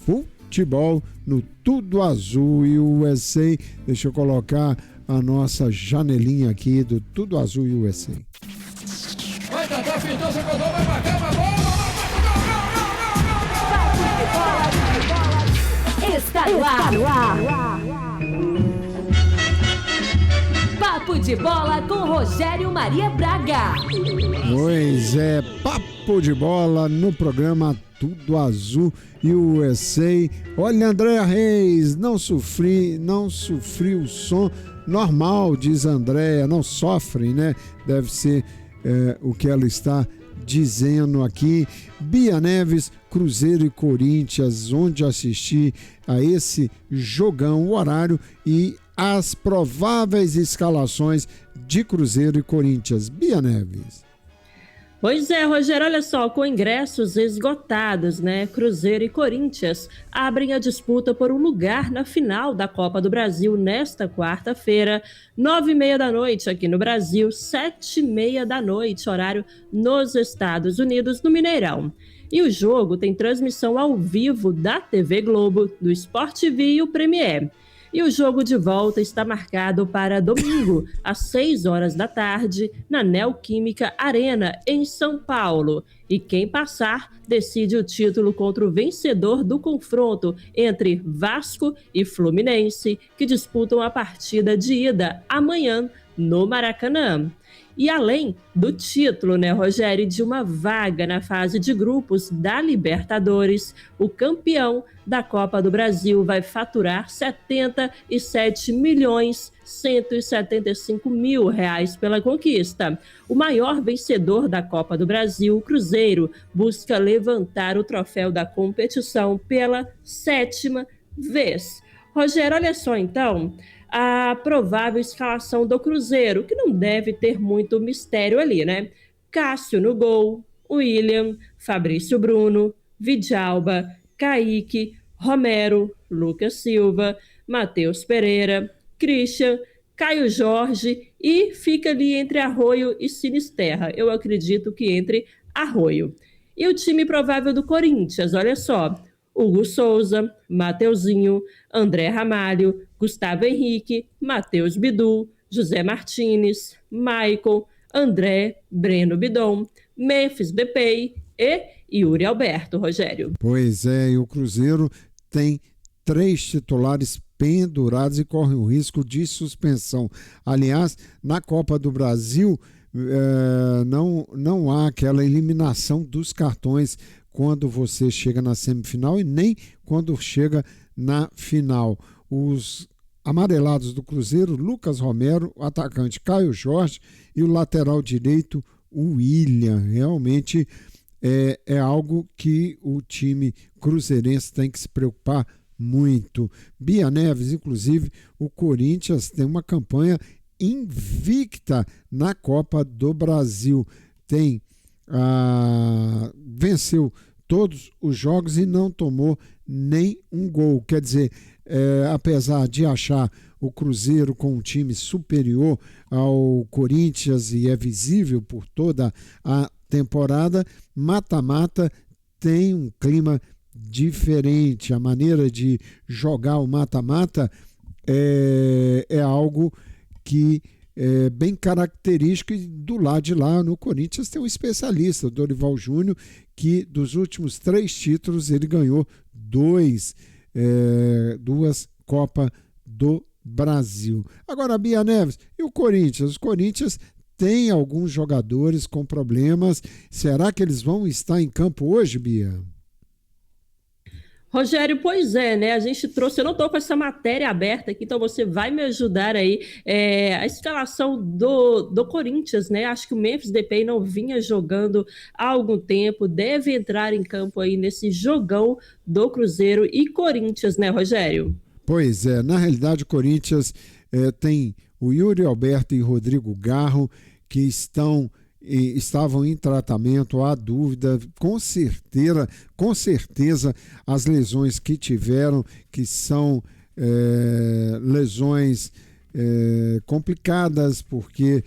futebol no Tudo Azul USA. Deixa eu colocar a nossa janelinha aqui do Tudo Azul USA. Vai tentar, pintou, você cortou, vai marcar uma bola! Está no ar. Papo de Bola com Rogério Maria Braga. Pois é, Papo de Bola no programa Tudo Azul USA. Olha, Andréa Reis, não sofri o som normal, diz Andréa, não sofre, né? Deve ser o que ela está dizendo aqui. Bia Neves, Cruzeiro e Corinthians, onde assistir a esse jogão, o horário e as prováveis escalações de Cruzeiro e Corinthians. Bia Neves. Pois é, Rogério, olha só, com ingressos esgotados, né? Cruzeiro e Corinthians abrem a disputa por um lugar na final da Copa do Brasil nesta quarta-feira, 9h30 da noite aqui no Brasil, 7h30 da noite, horário nos Estados Unidos, no Mineirão. E o jogo tem transmissão ao vivo da TV Globo, do Sport TV e o Premiere. E o jogo de volta está marcado para domingo, às 6 horas da tarde, na Neoquímica Arena, em São Paulo. E quem passar decide o título contra o vencedor do confronto entre Vasco e Fluminense, que disputam a partida de ida amanhã no Maracanã. E além do título, né, Rogério, de uma vaga na fase de grupos da Libertadores, o campeão da Copa do Brasil vai faturar R$77.175.000 pela conquista. O maior vencedor da Copa do Brasil, o Cruzeiro, busca levantar o troféu da competição pela 7ª vez. Rogério, olha só então a provável escalação do Cruzeiro, que não deve ter muito mistério ali, né? Cássio no gol, William, Fabrício Bruno, Vidalba, Kaique, Romero, Lucas Silva, Matheus Pereira, Christian, Caio Jorge e fica ali entre Arroio e Sinisterra. Eu acredito que entre Arroio. E o time provável do Corinthians, olha só: Hugo Souza, Mateuzinho, André Ramalho, Gustavo Henrique, Matheus Bidu, José Martínez, Maicon, André, Breno Bidon, Memphis Depay e Yuri Alberto, Rogério. Pois é, e o Cruzeiro tem 3 titulares pendurados e corre o risco de suspensão. Aliás, na Copa do Brasil, não há aquela eliminação dos cartões quando você chega na semifinal e nem quando chega na final. Os amarelados do Cruzeiro, Lucas Romero, o atacante Caio Jorge e o lateral direito, o William. Realmente é algo que o time cruzeirense tem que se preocupar muito. Bia Neves, inclusive, o Corinthians tem uma campanha invicta na Copa do Brasil. Venceu todos os jogos e não tomou nem um gol. Quer dizer, apesar de achar o Cruzeiro com um time superior ao Corinthians e é visível por toda a temporada, mata-mata tem um clima diferente. A maneira de jogar o mata-mata é algo que é bem característico, e do lado de lá no Corinthians tem um especialista, o Dorival Júnior, que dos últimos 3 títulos ele ganhou 2 Copa do Brasil. Agora, Bia Neves, e o Corinthians? Os Corinthians têm alguns jogadores com problemas. Será que eles vão estar em campo hoje, Bia? Rogério, pois é, né? A gente trouxe, eu não estou com essa matéria aberta aqui, então você vai me ajudar aí. A escalação do Corinthians, né? Acho que o Memphis Depay não vinha jogando há algum tempo, deve entrar em campo aí nesse jogão do Cruzeiro e Corinthians, né, Rogério? Pois é, na realidade o Corinthians tem o Yuri Alberto e Rodrigo Garro, que estavam em tratamento. Há dúvida, com certeza as lesões que tiveram, que são lesões complicadas, porque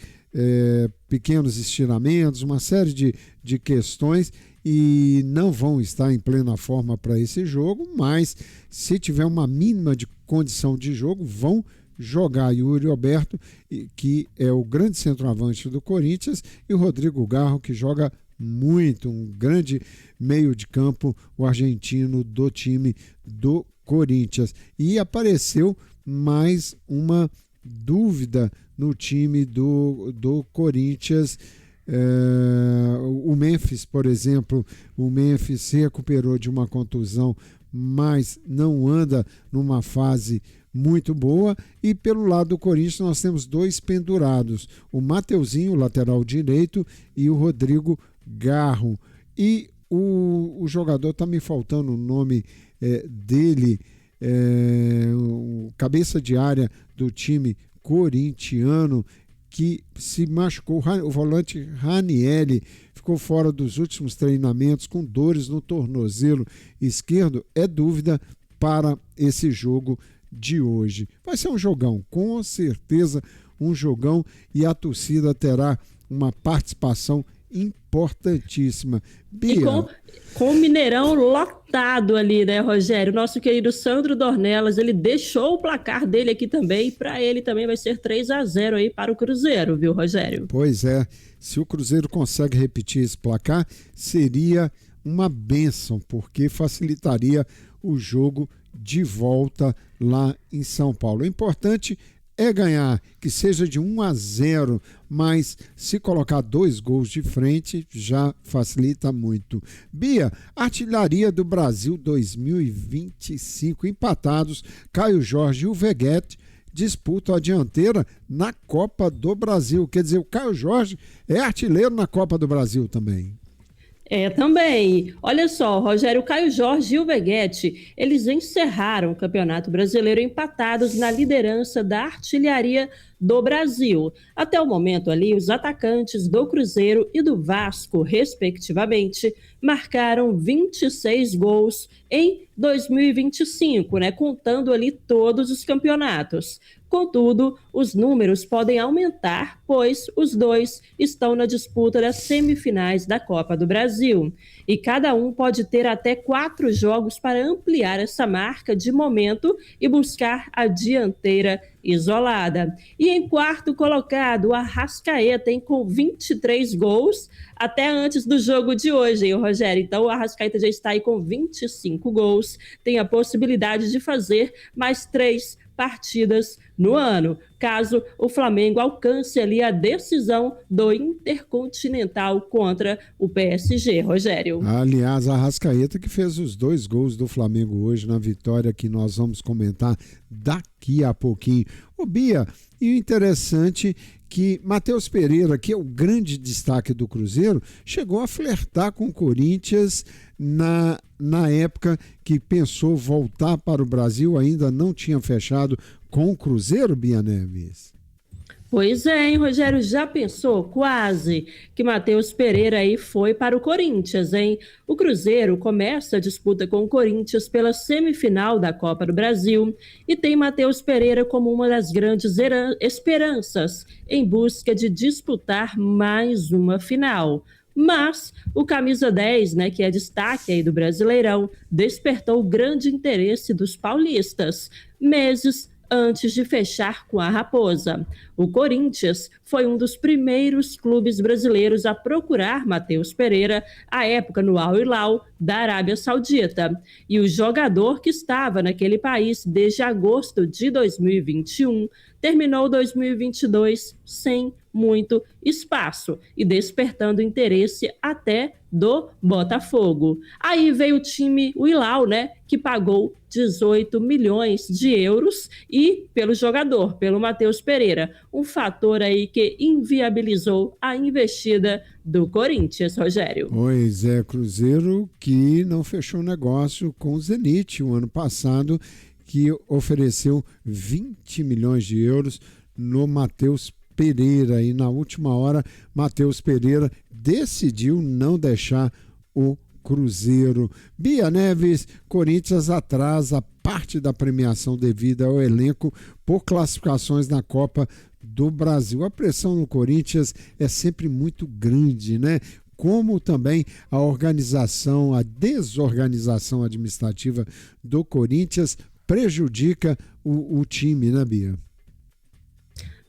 pequenos estiramentos, uma série de questões, e não vão estar em plena forma para esse jogo, mas se tiver uma mínima de condição de jogo, vão jogar Yuri Alberto, que é o grande centroavante do Corinthians, e o Rodrigo Garro, que joga muito, um grande meio de campo, o argentino do time do Corinthians. E apareceu mais uma dúvida no time do Corinthians. O Memphis, por exemplo, o Memphis se recuperou de uma contusão, mas não anda numa fase muito boa. E pelo lado do Corinthians nós temos 2 pendurados, o Mateuzinho, lateral direito, e o Rodrigo Garro. E o jogador, está me faltando o nome dele, o cabeça de área do time corintiano, que se machucou, o volante Ranieri, ficou fora dos últimos treinamentos com dores no tornozelo esquerdo, é dúvida para esse jogo de hoje. Vai ser um jogão, com certeza um jogão, e a torcida terá uma participação importantíssima. Bia. E com o Mineirão lotado ali, né, Rogério? Nosso querido Sandro Dornelas, ele deixou o placar dele aqui também, e para ele também vai ser 3-0 aí para o Cruzeiro, viu, Rogério? Pois é, se o Cruzeiro consegue repetir esse placar, seria uma bênção, porque facilitaria o jogo de volta lá em São Paulo. O importante é ganhar, que seja de 1-0, mas se colocar 2 gols de frente já facilita muito. Bia, Artilharia do Brasil 2025, empatados, Caio Jorge e o Veguete disputam a dianteira na Copa do Brasil. Quer dizer, o Caio Jorge é artilheiro na Copa do Brasil também. Também. Olha só, Rogério, o Caio Jorge e o Veguete, eles encerraram o Campeonato Brasileiro empatados na liderança da Artilharia do Brasil. Até o momento ali, os atacantes do Cruzeiro e do Vasco, respectivamente, marcaram 26 gols em 2025, né, contando ali todos os campeonatos. Contudo, os números podem aumentar, pois os dois estão na disputa das semifinais da Copa do Brasil. E cada um pode ter até 4 jogos para ampliar essa marca de momento e buscar a dianteira isolada. E em quarto colocado, o Arrascaeta tem com 23 gols até antes do jogo de hoje, hein, Rogério? Então o Arrascaeta já está aí com 25 gols, tem a possibilidade de fazer mais 3 partidas no ano, caso o Flamengo alcance ali a decisão do Intercontinental contra o PSG, Rogério. Aliás, a Arrascaeta que fez os 2 gols do Flamengo hoje na vitória, que nós vamos comentar daqui a pouquinho. Ô Bia, e o interessante que Matheus Pereira, que é o grande destaque do Cruzeiro, chegou a flertar com o Corinthians na época que pensou voltar para o Brasil, ainda não tinha fechado com o Cruzeiro, Bia Neves? Pois é, hein, Rogério, já pensou? Quase que Matheus Pereira aí foi para o Corinthians, hein? O Cruzeiro começa a disputa com o Corinthians pela semifinal da Copa do Brasil e tem Matheus Pereira como uma das grandes esperanças em busca de disputar mais uma final. Mas o camisa 10, né, que é destaque aí do Brasileirão, despertou grande interesse dos paulistas, meses antes de fechar com a Raposa. O Corinthians foi um dos primeiros clubes brasileiros a procurar Matheus Pereira, à época no Al Hilal da Arábia Saudita. E o jogador, que estava naquele país desde agosto de 2021, terminou 2022 sem muito espaço e despertando interesse até do Botafogo. Aí veio o time, o Hilal, né, que pagou 18 milhões de euros e pelo jogador, pelo Matheus Pereira, um fator aí que inviabilizou a investida do Corinthians, Rogério. Pois é, Cruzeiro que não fechou negócio com o Zenit o ano passado, que ofereceu 20 milhões de euros no Matheus Pereira, e na última hora Matheus Pereira decidiu não deixar o Cruzeiro. Bia Neves, Corinthians atrasa parte da premiação devida ao elenco por classificações na Copa do Brasil. A pressão no Corinthians é sempre muito grande, né? como também a organização, a desorganização administrativa do Corinthians prejudica o time, né, Bia?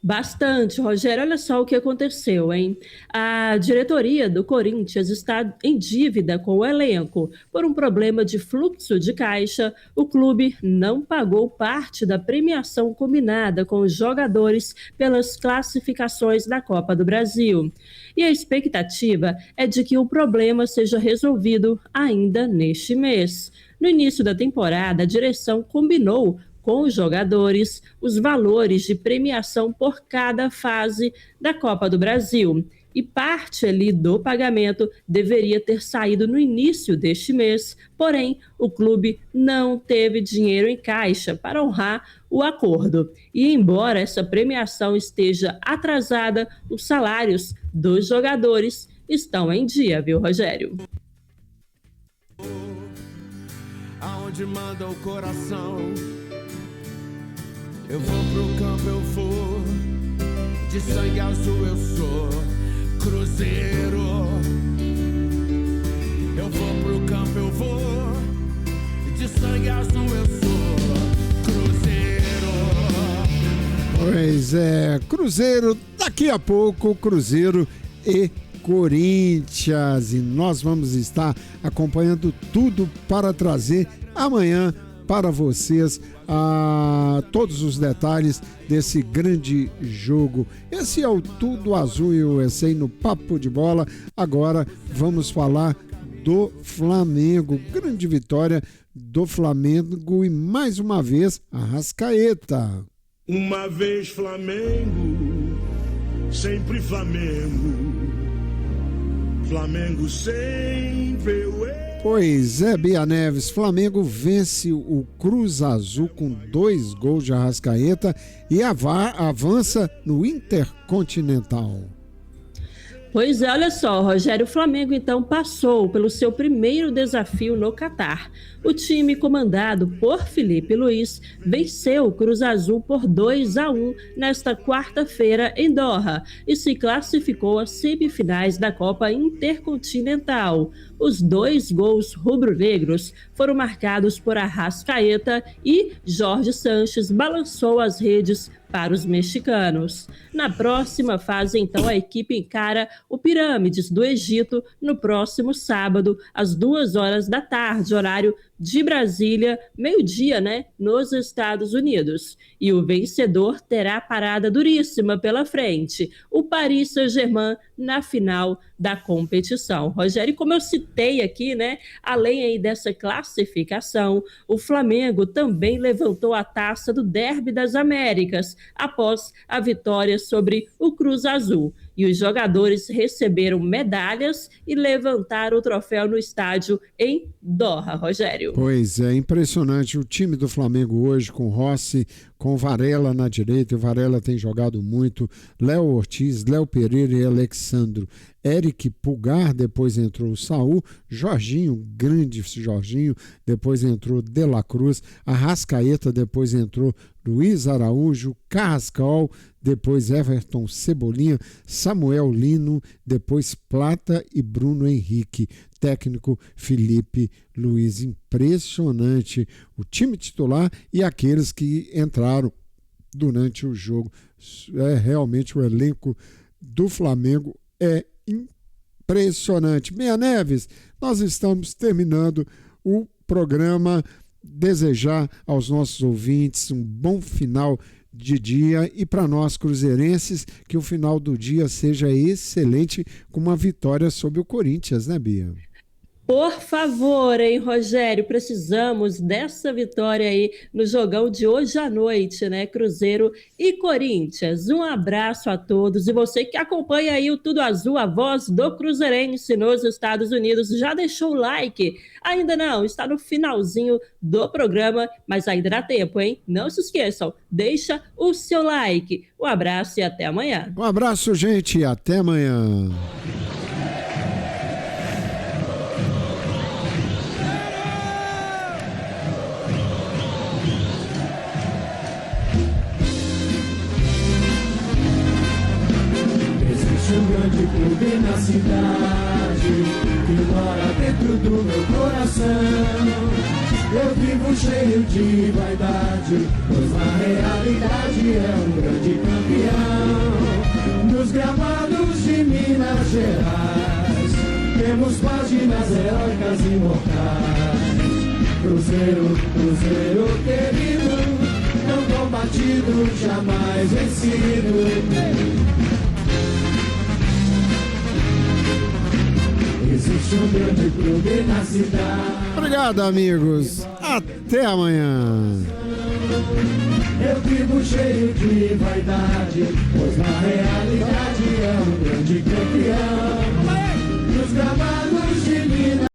Bastante, Rogério. Olha só o que aconteceu, hein? A diretoria do Corinthians está em dívida com o elenco. Por um problema de fluxo de caixa, o clube não pagou parte da premiação combinada com os jogadores pelas classificações da Copa do Brasil. E a expectativa é de que o problema seja resolvido ainda neste mês. No início da temporada, a direção combinou com os jogadores os valores de premiação por cada fase da Copa do Brasil. E parte ali do pagamento deveria ter saído no início deste mês, porém o clube não teve dinheiro em caixa para honrar o acordo. E embora essa premiação esteja atrasada, os salários dos jogadores estão em dia, viu, Rogério? Aonde manda o coração, eu vou pro campo, eu vou, de sangue azul eu sou Cruzeiro. Eu vou pro campo, eu vou, de sangue azul eu sou Cruzeiro. Pois é, Cruzeiro, daqui a pouco, Cruzeiro e Corinthians. E nós vamos estar acompanhando tudo para trazer amanhã para vocês todos os detalhes desse grande jogo. Esse é o Tudo Azul USA no Papo de Bola. Agora vamos falar do Flamengo. Grande vitória do Flamengo e mais uma vez Arrascaeta. Uma vez Flamengo, sempre Flamengo. Flamengo sempre eu. Pois é, Bia Neves, Flamengo vence o Cruz Azul com 2 gols de Arrascaeta e avança no Intercontinental. Pois é, olha só, Rogério, o Flamengo então passou pelo seu primeiro desafio no Catar. O time comandado por Felipe Luiz venceu o Cruz Azul por 2-1 nesta quarta-feira em Doha e se classificou às semifinais da Copa Intercontinental. Os 2 gols rubro-negros foram marcados por Arrascaeta e Jorge Sanches balançou as redes para os mexicanos. Na próxima fase, então, a equipe encara o Pirâmides do Egito no próximo sábado, às 14h, horário de Brasília, meio-dia, né, nos Estados Unidos. E o vencedor terá parada duríssima pela frente, o Paris Saint-Germain na final da competição. Rogério, como eu citei aqui, né, além aí dessa classificação, o Flamengo também levantou a taça do Derby das Américas após a vitória sobre o Cruz Azul. E os jogadores receberam medalhas e levantaram o troféu no estádio em Doha, Rogério. Pois é, impressionante o time do Flamengo hoje com Rossi, com Varela na direita, o Varela tem jogado muito, Léo Ortiz, Léo Pereira e Alexandro, Eric Pulgar, depois entrou o Saul, Jorginho, grande Jorginho, depois entrou De La Cruz, Arrascaeta, depois entrou Luiz Araújo, Carrascal, depois Everton Cebolinha, Samuel Lino, depois Plata e Bruno Henrique. Técnico Felipe Luiz. Impressionante o time titular e aqueles que entraram durante o jogo. Realmente o elenco do Flamengo é impressionante. Meia Neves, nós estamos terminando o programa. Desejar aos nossos ouvintes um bom final de dia e para nós cruzeirenses que o final do dia seja excelente com uma vitória sobre o Corinthians, né, Bia? Por favor, hein, Rogério, precisamos dessa vitória aí no jogão de hoje à noite, né, Cruzeiro e Corinthians. Um abraço a todos e você que acompanha aí o Tudo Azul, a voz do Cruzeirense nos Estados Unidos, já deixou o like? Ainda não, está no finalzinho do programa, mas ainda dá tempo, hein? Não se esqueçam, deixa o seu like. Um abraço e até amanhã. Um abraço, gente, e até amanhã. Um grande clube na cidade. verdade que mora dentro do meu coração. Eu vivo cheio de vaidade, pois na realidade é um grande campeão. Nos gramados de Minas Gerais temos páginas heróicas imortais. Cruzeiro, Cruzeiro querido, não combatido, jamais vencido. Existe um grande clube na cidade. Obrigado, amigos. Até amanhã. Eu vivo cheio de vaidade, pois na realidade é um grande campeão. Nos gramados